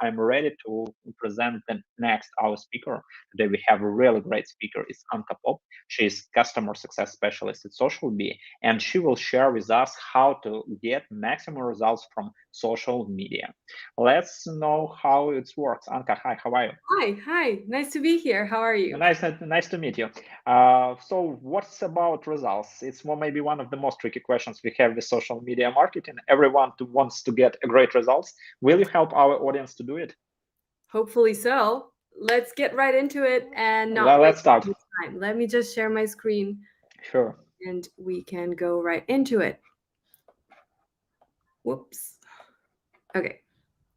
I'm ready to present the next our speaker. Today we have a really great speaker. It's Anka Pop. She's customer success specialist at Social Bee, and she will share with us how to get maximum results from social media. Let's know how it works. Anka, hi, how are you? Hi, nice to be here. How are you? Nice to meet you. So, what's about results? It's maybe one of the most tricky questions we have with social media marketing. Everyone wants to get a great results. Will you help our audience to do it? Hopefully so. Let's get right into it and not Let's waste start. any time. Let me just share my screen Sure. and we can go right into it. Whoops. Okay,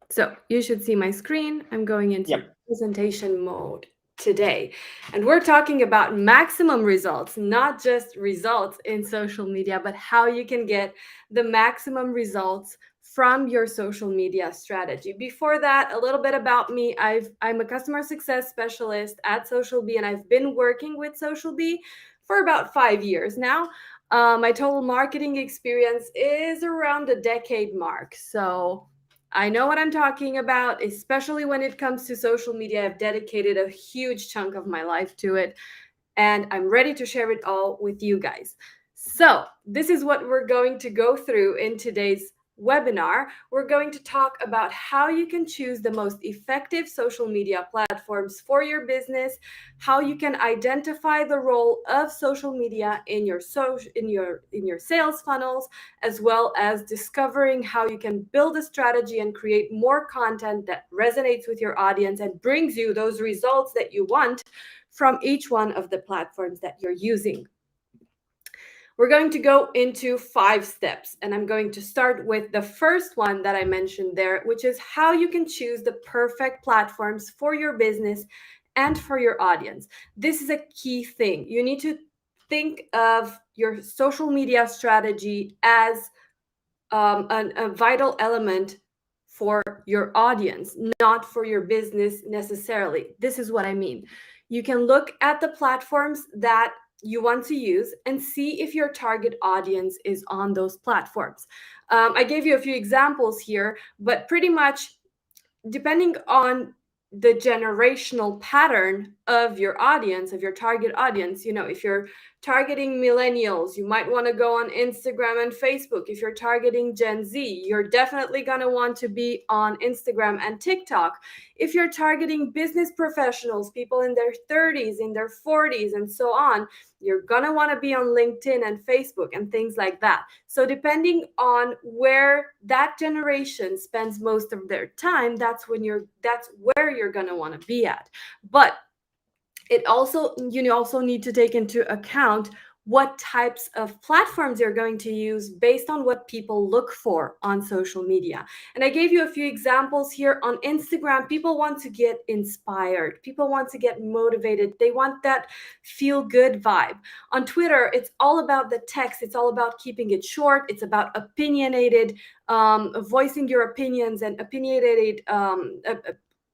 so you should see my screen. I'm going into Yep. presentation mode today. And we're talking about maximum results, not just results in social media, but how you can get the maximum results from your social media strategy. Before that, a little bit about me. I'm a customer success specialist at Social Bee, and I've been working with Social Bee for about 5 years now. My total marketing experience is around a decade mark. So I know what I'm talking about, especially when it comes to social media. I've dedicated a huge chunk of my life to it, and I'm ready to share it all with you guys. So, this is what we're going to go through in today's webinar. We're going to talk about how you can choose the most effective social media platforms for your business, how you can identify the role of social media in your sales funnels, as well as discovering how you can build a strategy and create more content that resonates with your audience and brings you those results that you want from each one of the platforms that you're using. We're going to go into 5 steps, and I'm going to start with the first one that I mentioned there, which is how you can choose the perfect platforms for your business and for your audience. This is a key thing. You need to think of your social media strategy as a vital element for your audience, not for your business necessarily. This is what I mean. You can look at the platforms that you want to use and see if your target audience is on those platforms. I gave you a few examples here, but pretty much depending on the generational pattern of your audience, of your target audience, if you're targeting millennials, you might want to go on Instagram and Facebook. If you're targeting Gen Z, you're definitely going to want to be on Instagram and TikTok. If you're targeting business professionals, people in their 30s, in their 40s, and so on, you're going to want to be on LinkedIn and Facebook and things like that. So depending on where that generation spends most of their time, that's where you're going to want to be at. But you also need to take into account what types of platforms you're going to use based on what people look for on social media. And I gave you a few examples here. On Instagram, people want to get inspired, people want to get motivated, they want that feel good vibe. On Twitter, it's all about the text, it's all about keeping it short, it's about opinionated, voicing your opinions and opinionated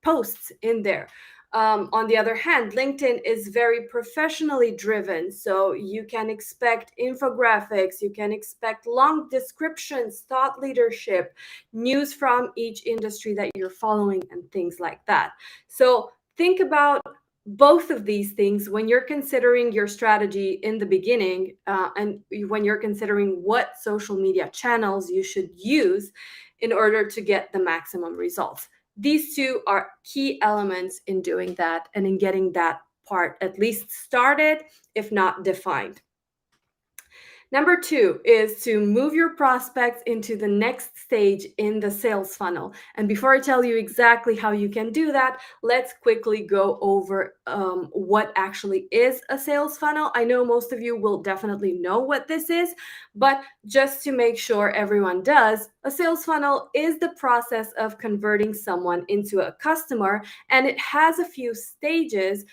posts in there. On the other hand, LinkedIn is very professionally driven. So you can expect infographics, you can expect long descriptions, thought leadership, news from each industry that you're following, and things like that. So think about both of these things when you're considering your strategy in the beginning, and when you're considering what social media channels you should use in order to get the maximum results. These two are key elements in doing that and in getting that part at least started, if not defined. Number 2 is to move your prospects into the next stage in the sales funnel. And before I tell you exactly how you can do that, let's quickly go over what actually is a sales funnel. I know most of you will definitely know what this is, but just to make sure everyone does, a sales funnel is the process of converting someone into a customer, and it has a few stages,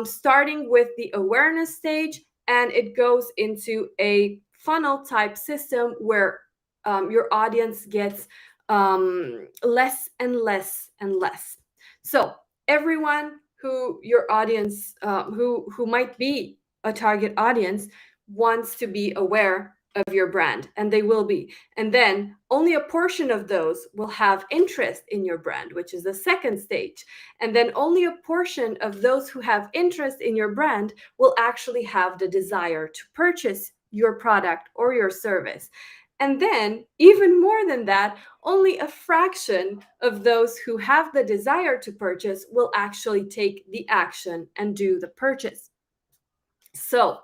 starting with the awareness stage, and it goes into a funnel type system where your audience gets less and less and less. So everyone who your audience, who might be a target audience, wants to be aware of your brand, and they will be. And then only a portion of those will have interest in your brand, which is the second stage. And then only a portion of those who have interest in your brand will actually have the desire to purchase your product or your service. And then, even more than that, only a fraction of those who have the desire to purchase will actually take the action and do the purchase. So,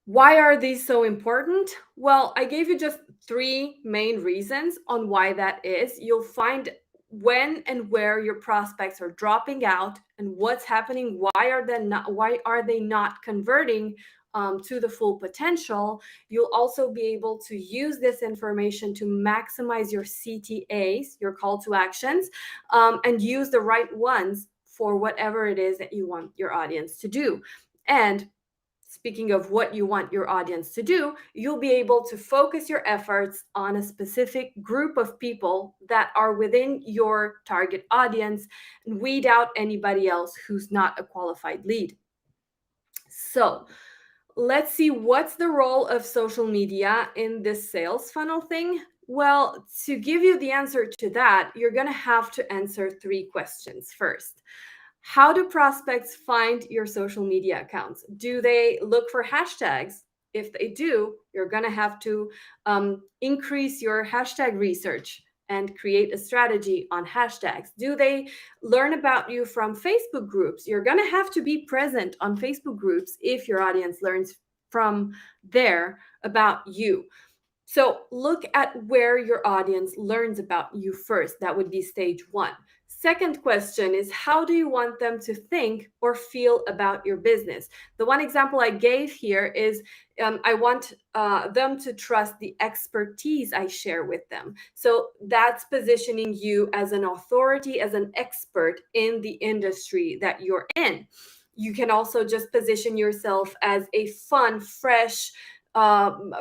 why are these so important? Well, I gave you just three main reasons on why that is. You'll find when and where your prospects are dropping out and what's happening. Why are they not converting to the full potential? You'll also be able to use this information to maximize your CTAs, your call to actions, and use the right ones for whatever it is that you want your audience to do. And speaking of what you want your audience to do, you'll be able to focus your efforts on a specific group of people that are within your target audience and weed out anybody else who's not a qualified lead. So, let's see, what's the role of social media in this sales funnel thing? Well, to give you the answer to that, you're going to have to answer three questions first. How do prospects find your social media accounts? Do they look for hashtags? If they do, you're going to have to increase your hashtag research and create a strategy on hashtags. Do they learn about you from Facebook groups? You're going to have to be present on Facebook groups if your audience learns from there about you. So look at where your audience learns about you first. That would be stage one. Second question is, how do you want them to think or feel about your business? The one example I gave here is I want them to trust the expertise I share with them. So that's positioning you as an authority, as an expert in the industry that you're in. You can also just position yourself as a fun, fresh,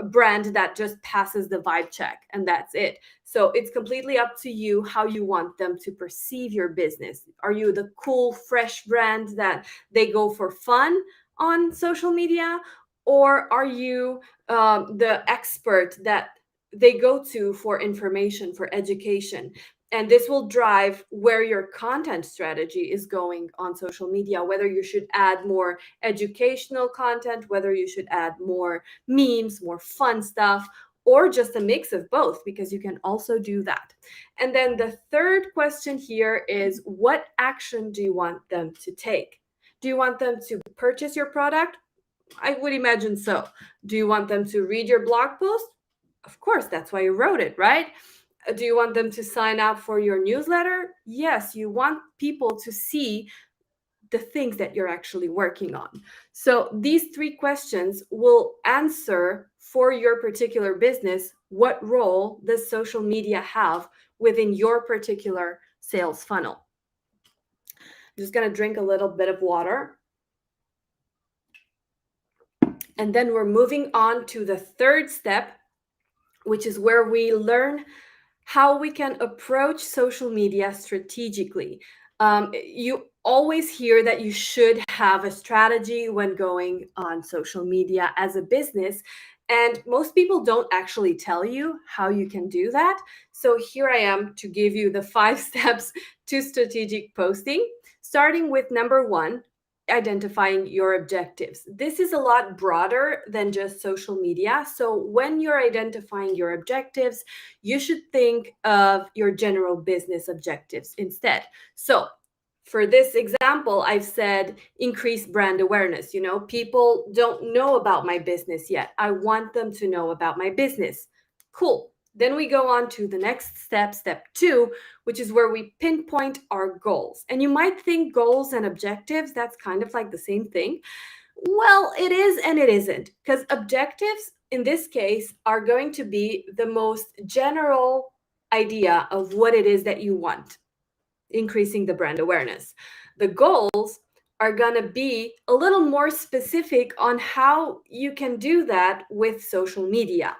brand that just passes the vibe check, and that's it. So it's completely up to you how you want them to perceive your business. Are you the cool, fresh brand that they go for fun on social media? Or are you the expert that they go to for information, for education? And this will drive where your content strategy is going on social media, whether you should add more educational content, whether you should add more memes, more fun stuff, or just a mix of both, because you can also do that. And then the third question here is, what action do you want them to take? Do you want them to purchase your product? I would imagine so. Do you want them to read your blog post? Of course, that's why you wrote it, right? Do you want them to sign up for your newsletter? Yes, you want people to see the things that you're actually working on. So these three questions will answer for your particular business what role does social media have within your particular sales funnel. I'm just going to drink a little bit of water. And then we're moving on to the third step, which is where we learn how we can approach social media strategically. You always hear that you should have a strategy when going on social media as a business. And most people don't actually tell you how you can do that. So here I am to give you the 5 steps to strategic posting, starting with number 1, identifying your objectives. This is a lot broader than just social media. So when you're identifying your objectives, you should think of your general business objectives instead. So for this example, I've said increase brand awareness. People don't know about my business yet. I want them to know about my business. Cool. Then we go on to the next step, step 2, which is where we pinpoint our goals. And you might think goals and objectives, that's kind of like the same thing. Well, it is and it isn't, because objectives in this case are going to be the most general idea of what it is that you want, increasing the brand awareness. The goals are going to be a little more specific on how you can do that with social media.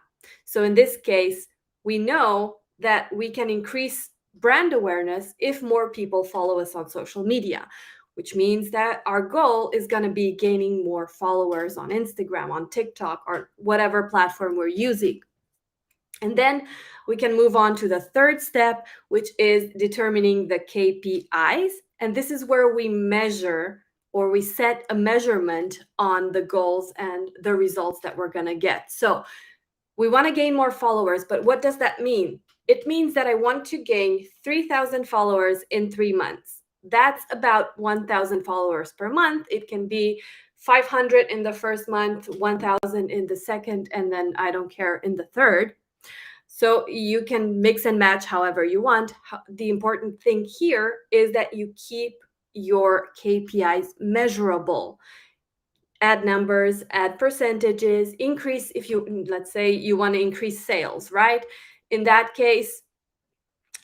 So in this case, we know that we can increase brand awareness if more people follow us on social media. which means that our goal is going to be gaining more followers on Instagram, on TikTok, or whatever platform we're using. And then we can move on to the third step, which is determining the KPIs. And this is where we measure, or we set a measurement on the goals and the results that we're going to get. So we want to gain more followers, but what does that mean? It means that I want to gain 3,000 followers in 3 months. That's about 1,000 followers per month. It can be 500 in the first month, 1,000 in the second, and then I don't care in the third. So you can mix and match however you want. The important thing here is that you keep your KPIs measurable. Add numbers, add percentages, increase, if you, let's say you want to increase sales, right? In that case,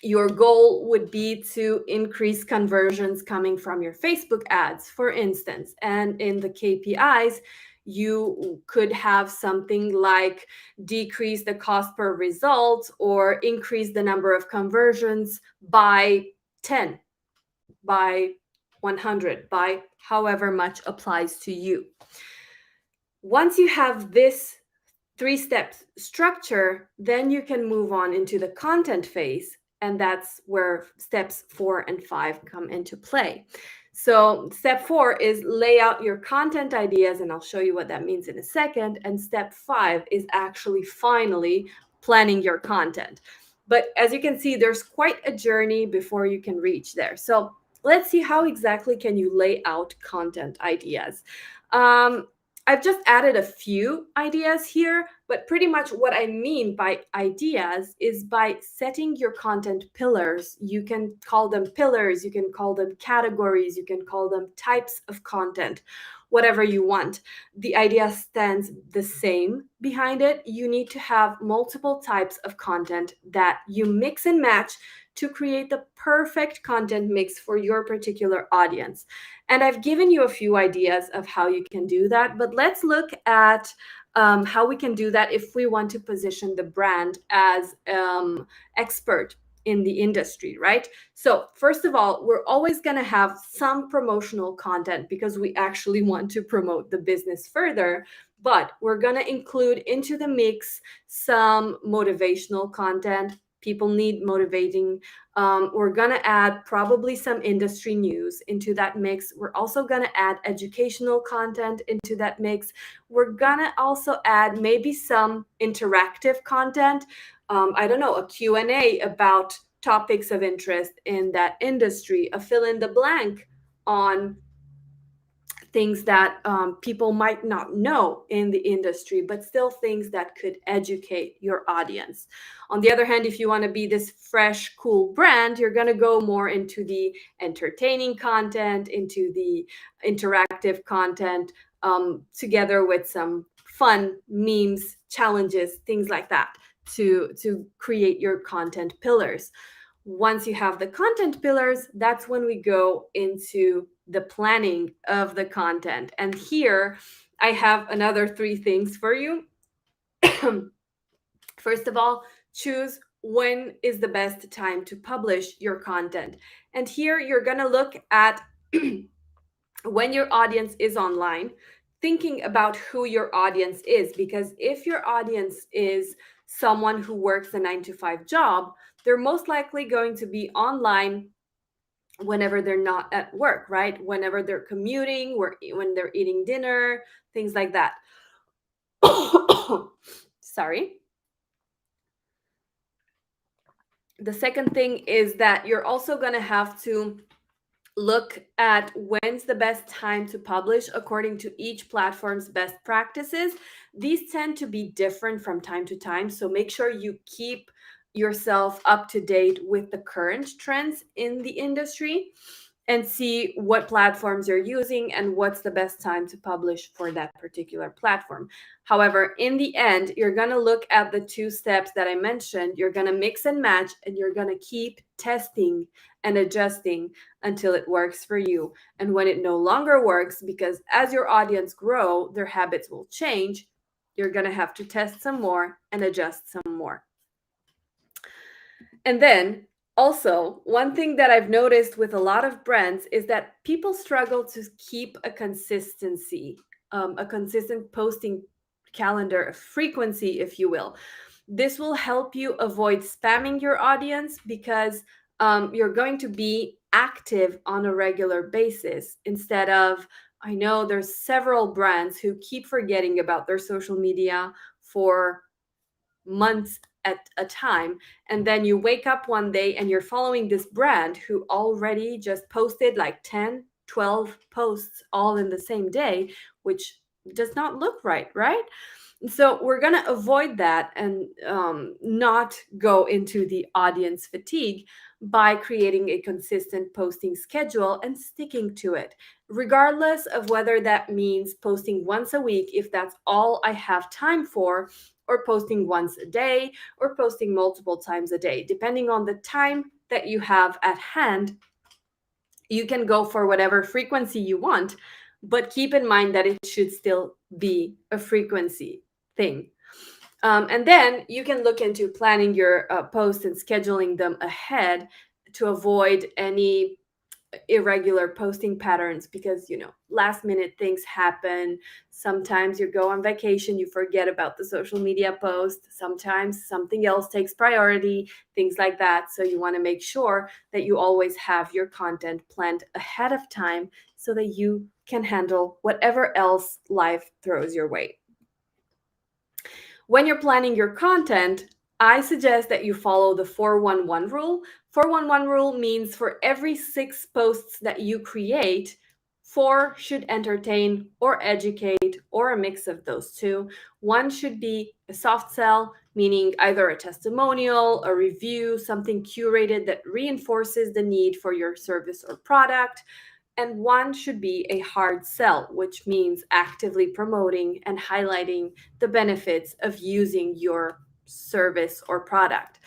your goal would be to increase conversions coming from your Facebook ads, for instance. And in the KPIs, you could have something like decrease the cost per result or increase the number of conversions by 10, by 100, by however much applies to you. Once you have this 3-step structure, then you can move on into the content phase. And that's where steps 4 and 5 come into play. So step 4 is lay out your content ideas, and I'll show you what that means in a second. And step 5 is actually finally planning your content. But as you can see, there's quite a journey before you can reach there. So let's see, how exactly can you lay out content ideas? I've just added a few ideas here, but pretty much what I mean by ideas is by setting your content pillars. You can call them pillars, you can call them categories, you can call them types of content, whatever you want. The idea stands the same behind it. You need to have multiple types of content that you mix and match to create the perfect content mix for your particular audience. And I've given you a few ideas of how you can do that, but let's look at how we can do that if we want to position the brand as expert in the industry, right? So first of all, we're always going to have some promotional content because we actually want to promote the business further, but we're going to include into the mix some motivational content. People need motivating. We're going to add probably some industry news into that mix. We're also going to add educational content into that mix. We're going to also add maybe some interactive content. I don't know, a Q&A about topics of interest in that industry, a fill in the blank on things that people might not know in the industry, but still things that could educate your audience. On the other hand, if you want to be this fresh, cool brand, you're going to go more into the entertaining content, into the interactive content, together with some fun memes, challenges, things like that to create your content pillars. Once you have the content pillars, that's when we go into the planning of the content. And here I have another 3 things for you. First of all, choose when is the best time to publish your content. And here you're going to look at when your audience is online, thinking about who your audience is, because if your audience is someone who works a 9-to-5 job, they're most likely going to be online whenever they're not at work, right? Whenever they're commuting, when they're eating dinner, things like that. Sorry. The second thing is that you're also going to have to look at when's the best time to publish according to each platform's best practices. These tend to be different from time to time, so make sure you keep yourself up to date with the current trends in the industry and see what platforms you're using and what's the best time to publish for that particular platform. However, in the end, you're going to look at the 2 steps that I mentioned. You're going to mix and match, and you're going to keep testing and adjusting until it works for you. And when it no longer works, because as your audience grow, their habits will change, you're going to have to test some more and adjust some more. And then Also, one thing that I've noticed with a lot of brands is that people struggle to keep a consistent posting calendar, a frequency, if you will. This will help you avoid spamming your audience because you're going to be active on a regular basis instead of, I know there's several brands who keep forgetting about their social media for months at a time, and then you wake up one day and you're following this brand who already just posted like 10, 12 posts all in the same day, which does not look right, right? So we're going to avoid that and not go into the audience fatigue by creating a consistent posting schedule and sticking to it, regardless of whether that means posting once a week if that's all I have time for, or posting once a day, or posting multiple times a day. Depending on the time that you have at hand, you can go for whatever frequency you want, but keep in mind that it should still be a frequency thing. And then you can look into planning your posts and scheduling them ahead to avoid any irregular posting patterns, because last minute things happen. Sometimes you go on vacation, you forget about the social media post, sometimes something else takes priority, things like that. So you want to make sure that you always have your content planned ahead of time so that you can handle whatever else life throws your way. When you're planning your content, I suggest that you follow the 411 rule. 411 rule means for every 6 posts that you create, 4 should entertain or educate or a mix of those two. 1 should be a soft sell, meaning either a testimonial, a review, something curated that reinforces the need for your service or product. And 1 should be a hard sell, which means actively promoting and highlighting the benefits of using your service or product.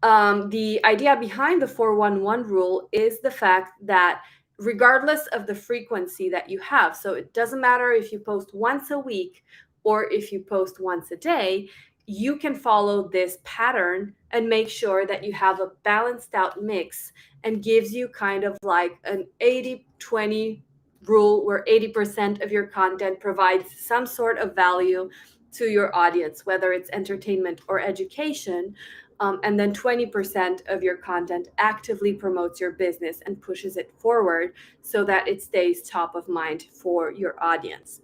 The idea behind the 411 rule is the fact that regardless of the frequency that you have, so it doesn't matter if you post once a week or if you post once a day, you can follow this pattern and make sure that you have a balanced out mix, and gives you kind of like an 80-20 rule where 80% of your content provides some sort of value to your audience, whether it's entertainment or education. And then 20% of your content actively promotes your business and pushes it forward so that it stays top of mind for your audience.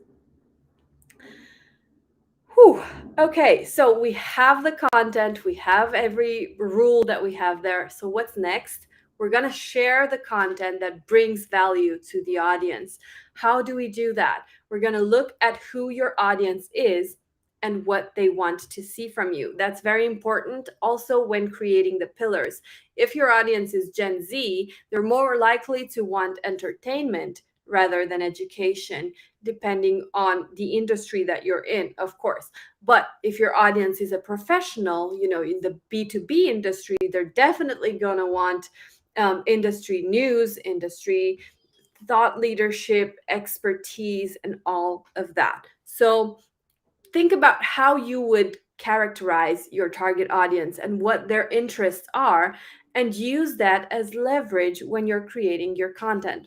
Whew. Okay, so we have the content, we have every rule that we have there. So what's next? We're going to share the content that brings value to the audience. How do we do that? We're going to look at who your audience is and what they want to see from you. That's very important also when creating the pillars. If your audience is Gen Z, they're more likely to want entertainment rather than education, depending on the industry that you're in, of course. But if your audience is a professional, in the B2B industry, they're definitely going to want industry news, industry thought leadership, expertise, and all of that. So think about how you would characterize your target audience and what their interests are, and use that as leverage when you're creating your content.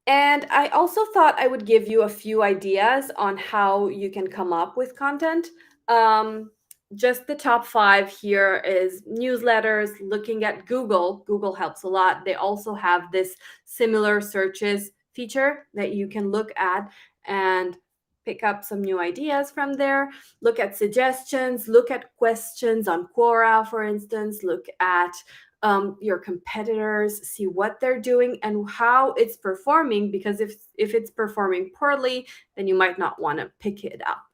And I also thought I would give you a few ideas on how you can come up with content. Um, just the top 5 here is newsletters, looking at Google. Google helps a lot. They also have this similar searches feature that you can look at and pick up some new ideas from there. Look at suggestions, look at questions on Quora, for instance, look at your competitors, see what they're doing and how it's performing, because if it's performing poorly, then you might not want to pick it up.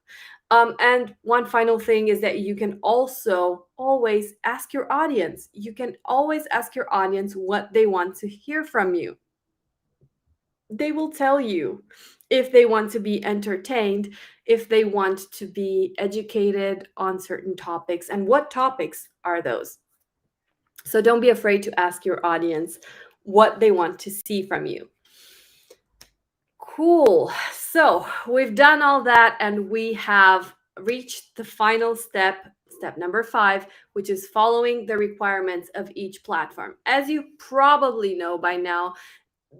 And one final thing is that you can also always ask your audience. You can always ask your audience what they want to hear from you. They will tell you if they want to be entertained, if they want to be educated on certain topics, and what topics are those. So don't be afraid to ask your audience what they want to see from you. Cool. So we've done all that and we have reached the final step step number 5, which is following the requirements of each platform. As you probably know by now,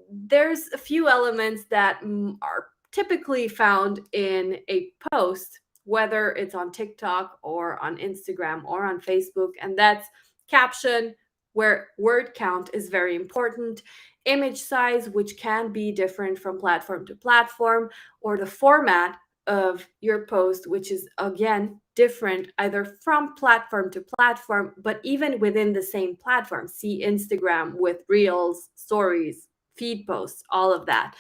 there's a few elements that are typically found in a post, whether it's on TikTok or on Instagram or on Facebook, and that's caption, where word count is very important, image size, which can be different from platform to platform, or the format of your post, which is again different either from platform to platform, but even within the same platform. See Instagram with reels, stories, feed posts, all of that.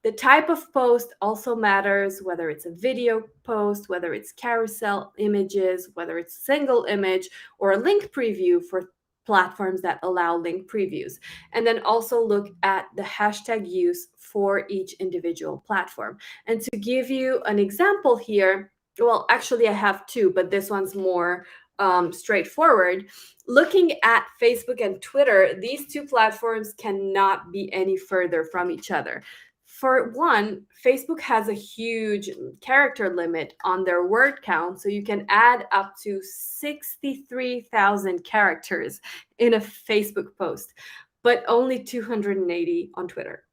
The type of post also matters, whether it's a video post, whether it's carousel images, whether it's single image, or a link preview for platforms that allow link previews. And then also look at the hashtag use for each individual platform. And to give you an example here, well, actually, I have two, but this one's more straightforward. Looking at Facebook and Twitter, these two platforms cannot be any further from each other. For one, Facebook has a huge character limit on their word count, so you can add up to 63,000 characters in a Facebook post, but only 280 on Twitter.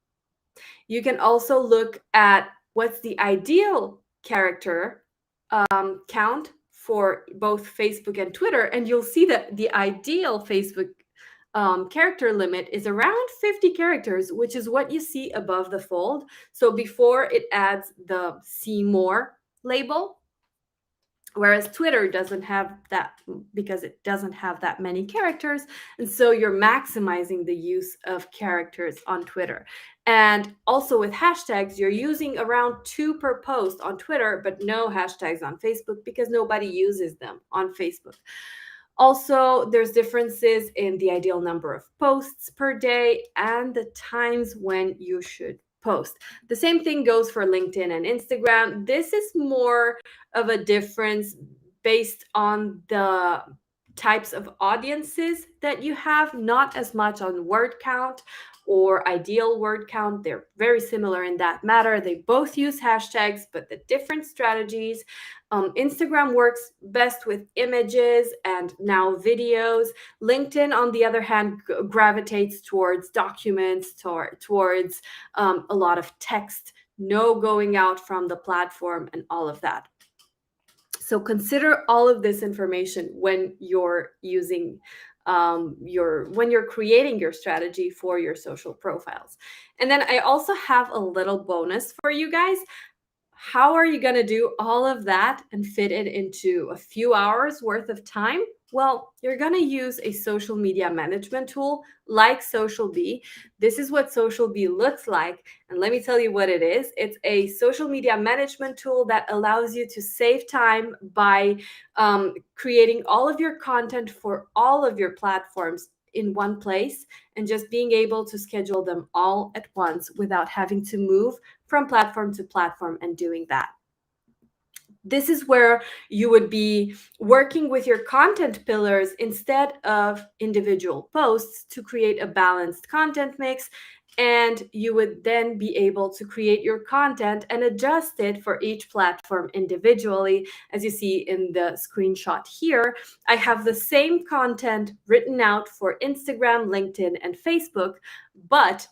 You can also look at what's the ideal character count for both Facebook and Twitter, and you'll see that the ideal Facebook character limit is around 50 characters, which is what you see above the fold. So before it adds the see more label, whereas Twitter doesn't have that because it doesn't have that many characters. And so you're maximizing the use of characters on Twitter. And also with hashtags, you're using around 2 per post on Twitter, but no hashtags on Facebook because nobody uses them on Facebook. Also, there's differences in the ideal number of posts per day and the times when you should post. The same thing goes for LinkedIn and Instagram. This is more of a difference based on the types of audiences that you have, not as much on word count or ideal word count. They're very similar in that matter. They both use hashtags, but the different strategies. Instagram works best with images and now videos. LinkedIn, on the other hand, gravitates towards documents, towards a lot of text, no going out from the platform, and all of that. So consider all of this information when you're using when you're creating your strategy for your social profiles. And then I also have a little bonus for you guys. How are you going to do all of that and fit it into a few hours worth of time? Well, you're going to use a social media management tool like SocialBee. This is what SocialBee looks like. And let me tell you what it is. It's a social media management tool that allows you to save time by creating all of your content for all of your platforms in one place and just being able to schedule them all at once without having to move from platform to platform and doing that. This is where you would be working with your content pillars instead of individual posts to create a balanced content mix. And you would then be able to create your content and adjust it for each platform individually. As you see in the screenshot here, I have the same content written out for Instagram, LinkedIn, and Facebook, but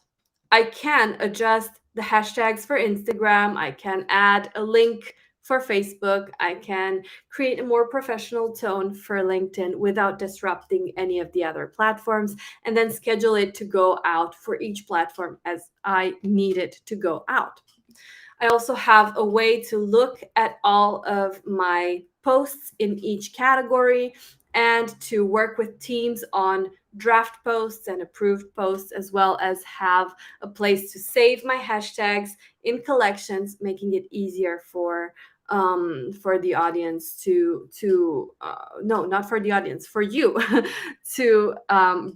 I can adjust the hashtags for Instagram. I can add a link for Facebook. I can create a more professional tone for LinkedIn without disrupting any of the other platforms, and then schedule it to go out for each platform as I need it to go out. I also have a way to look at all of my posts in each category and to work with teams on draft posts and approved posts, as well as have a place to save my hashtags in collections, making it easier for the audience to no, not for the audience, for you to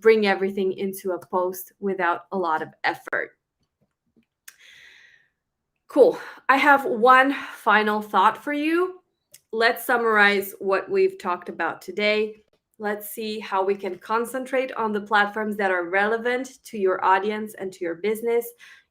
bring everything into a post without a lot of effort. Cool. I have one final thought for you. Let's summarize what we've talked about today. Let's see how we can concentrate on the platforms that are relevant to your audience and to your business,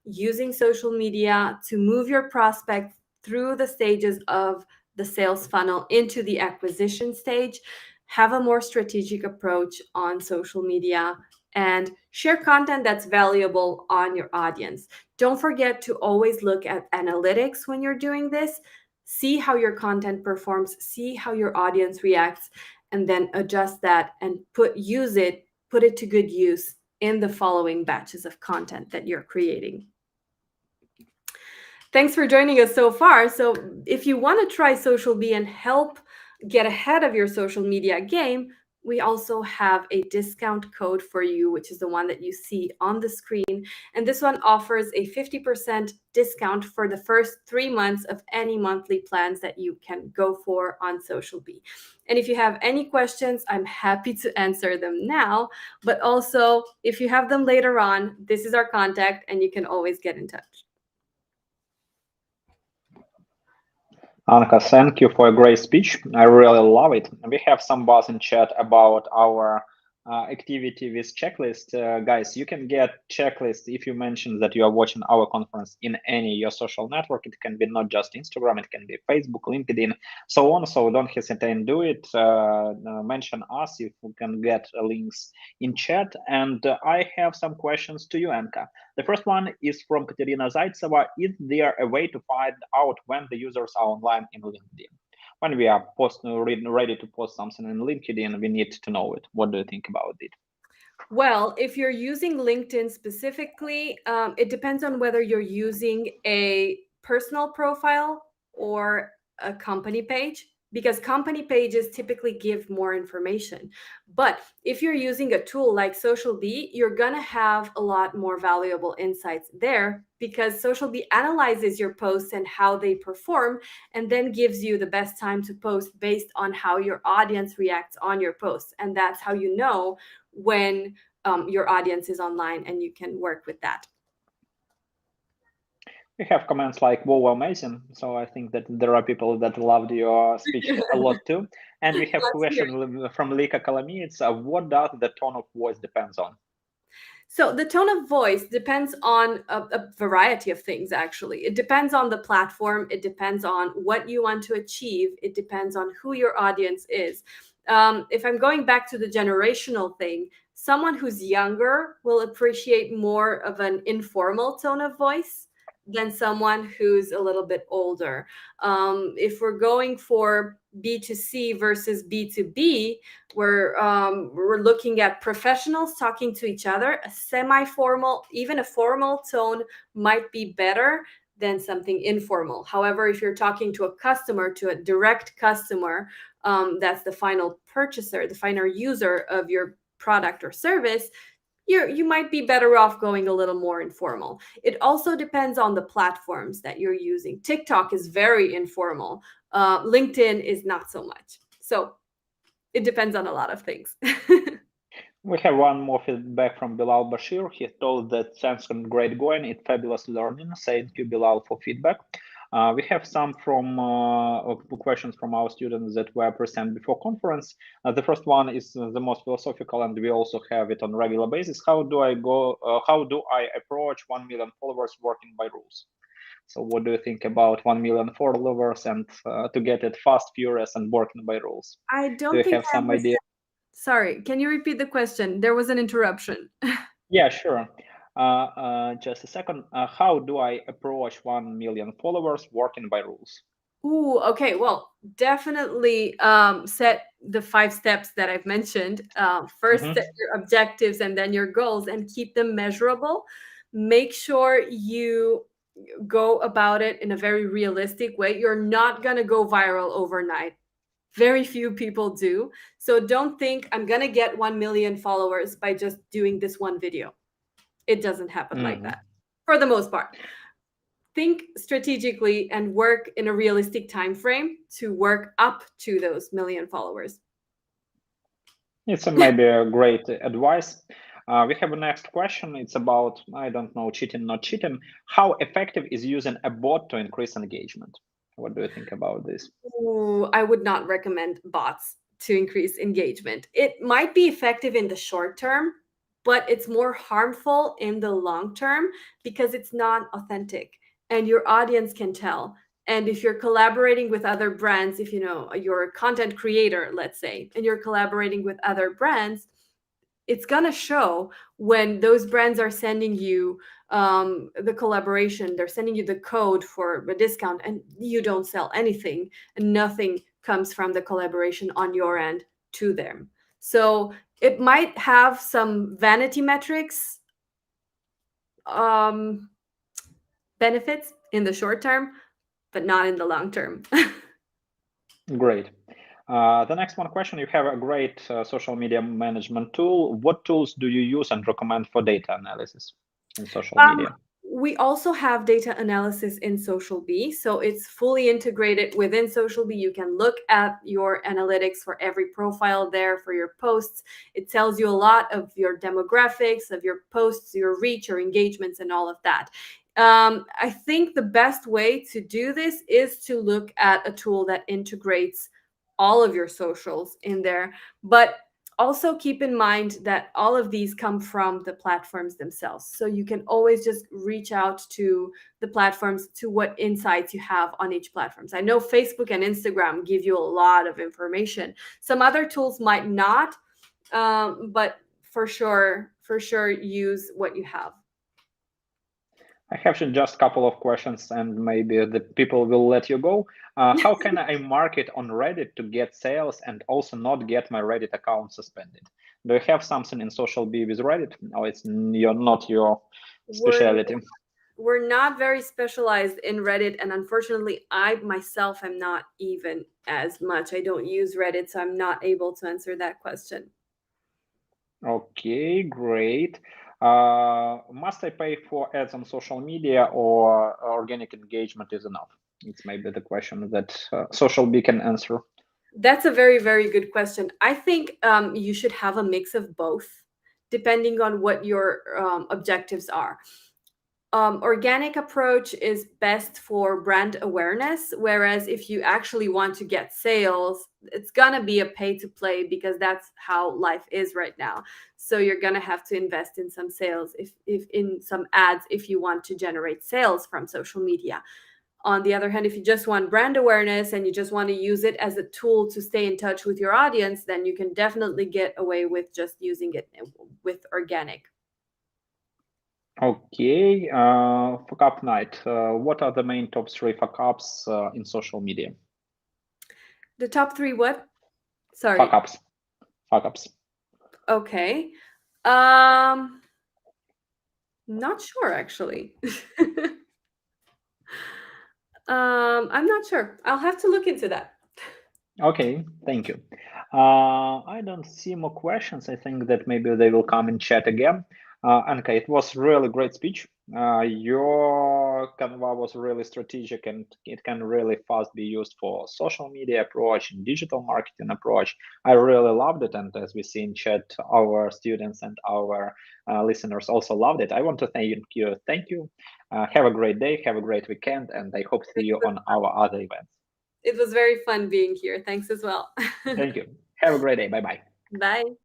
using social media to move your prospect through the stages of the sales funnel into the acquisition stage. Have a more strategic approach on social media and share content that's valuable on your audience. Don't forget to always look at analytics when you're doing this. See how your content performs, see how your audience reacts, and then adjust that and put it to good use in the following batches of content that you're creating. Thanks for joining us so far. So, if you want to try Social Bee and help get ahead of your social media game, we also have a discount code for you, which is the one that you see on the screen. And this one offers a 50% discount for the first 3 months of any monthly plans that you can go for on Social Bee. And if you have any questions, I'm happy to answer them now. But also, if you have them later on, this is our contact and you can always get in touch. Anka, thank you for a great speech. I really love it. We have some buzz in chat about our activity with checklist. Guys, you can get checklist if you mention that you are watching our conference in any your social network. It can be not just Instagram, it can be Facebook, LinkedIn, so on. So don't hesitate and do it. Mention us if we can get links in chat. And I have some questions to you, Anka. The first one is from Katerina Zaitseva. Is there a way to find out when the users are online in LinkedIn? When we are ready to post something in LinkedIn, we need to know it. What do you think about it? Well, if you're using LinkedIn specifically, it depends on whether you're using a personal profile or a company page, because company pages typically give more information. But if you're using a tool like Social Bee, you're going to have a lot more valuable insights there, because Social Bee analyzes your posts and how they perform and then gives you the best time to post based on how your audience reacts on your posts. And that's how you know when your audience is online, and you can work with that. We have comments like, "Whoa, amazing!" So I think that there are people that loved your speech a lot too. And we have question from Lika Kalamits. What does the tone of voice depends on? So the tone of voice depends on a variety of things, actually. It depends on the platform. It depends on what you want to achieve. It depends on who your audience is. If I'm going back to the generational thing, someone who's younger will appreciate more of an informal tone of voice than someone who's a little bit older. If we're going for B2C versus B2B, we're looking at professionals talking to each other. A semi-formal, even a formal tone might be better than something informal. However, if you're talking to a customer, to a direct customer, that's the final purchaser, the final user of your product or service, you might be better off going a little more informal. It also depends on the platforms that you're using. TikTok is very informal. LinkedIn is not so much. So it depends on a lot of things. We have one more feedback from Bilal Bashir. He told that thanks and great going. It's fabulous learning. Thank you, Bilal, for feedback. We have some from questions from our students that were present before conference. The first one is the most philosophical, and we also have it on regular basis. How do I approach 1 million followers working by rules? So what do you think about 1 million followers and to get it fast, furious, and working by rules? I Do don't you think have I some idea? understand. Sorry, can you repeat the question? There was an interruption. Yeah, sure. Just a second. How do I approach 1 million followers working by rules? Ooh, okay. Well, definitely set the 5 steps that I've mentioned. First, Hmm. set your objectives and then your goals, and keep them measurable. Make sure you go about it in a very realistic way. You're not going to go viral overnight. Very few people do. So don't think I'm going to get 1 million followers by just doing this one video. It doesn't happen like Hmm. that for the most part. Think strategically and work in a realistic time frame to work up to those million followers. It's maybe a great advice. We have a next question. It's about, I don't know, cheating, not cheating. How effective is using a bot to increase engagement? What do you think about this? Ooh, I would not recommend bots to increase engagement. It might be effective in the short term, but it's more harmful in the long term because it's not authentic and your audience can tell. And if you're collaborating with other brands, if you know you're a content creator, let's say, and you're collaborating with other brands, it's gonna show when those brands are sending you the collaboration. They're sending you the code for a discount, and you don't sell anything, and nothing comes from the collaboration on your end to them. So it might have some vanity metrics um, benefits in the short term, but not in the long term. Great. The next one question, you have a great social media management tool. What tools do you use and recommend for data analysis in social Um, media? we also have data analysis in Social B. So it's fully integrated within Social B. You can look at your analytics for every profile there for your posts. It tells you a lot of your demographics, of your posts, your reach, your engagements, and all of that. I think the best way to do this is to look at a tool that integrates all of your socials in there. But also keep in mind that all of these come from the platforms themselves. So you can always just reach out to the platforms to what insights you have on each platforms. I know Facebook and Instagram give you a lot of information. Some other tools might not, but for sure use what you have. I have just a couple of questions and maybe the people will let you go. How can I market on Reddit to get sales and also not get my Reddit account suspended? Do you have something in social B with Reddit? Or it's not your We're specialty? we're not very specialized in Reddit, and unfortunately, I myself am not even as much. I don't use Reddit, so I'm not able to answer that question. Okay, great. Must I pay for ads on social media or organic engagement is enough? It's maybe the question that social B can answer. That's a very, very good question. I think you should have a mix of both, depending on what your objectives are. Organic approach is best for brand awareness, whereas if you actually want to get sales, it's gonna be a pay to play because that's how life is right now. So you're gonna have to invest in some sales, if in some ads, if you want to generate sales from social media. On the other hand, if you just want brand awareness and you just want to use it as a tool to stay in touch with your audience, then you can definitely get away with just using it with organic. Okay, fuck up night. What are the main top three fuck ups in social media? The top three what? Fuck Sorry. ups. Fuck ups. Okay. Um, not sure actually. I'm not sure. I'll have to look into that. Okay, thank you. I don't see more questions. I think that maybe they will come in chat again. Anka, it was really great speech. Your Canva was really strategic and it can really fast be used for social media approach and digital marketing approach. I really loved it. And as we see in chat, our students and our listeners also loved it. I want to thank you. Thank you. Have a great day. Have a great weekend. And I hope to see you on our other events. It was very fun being here. Thanks as well. Thank you. Have a great day. Bye bye. Bye.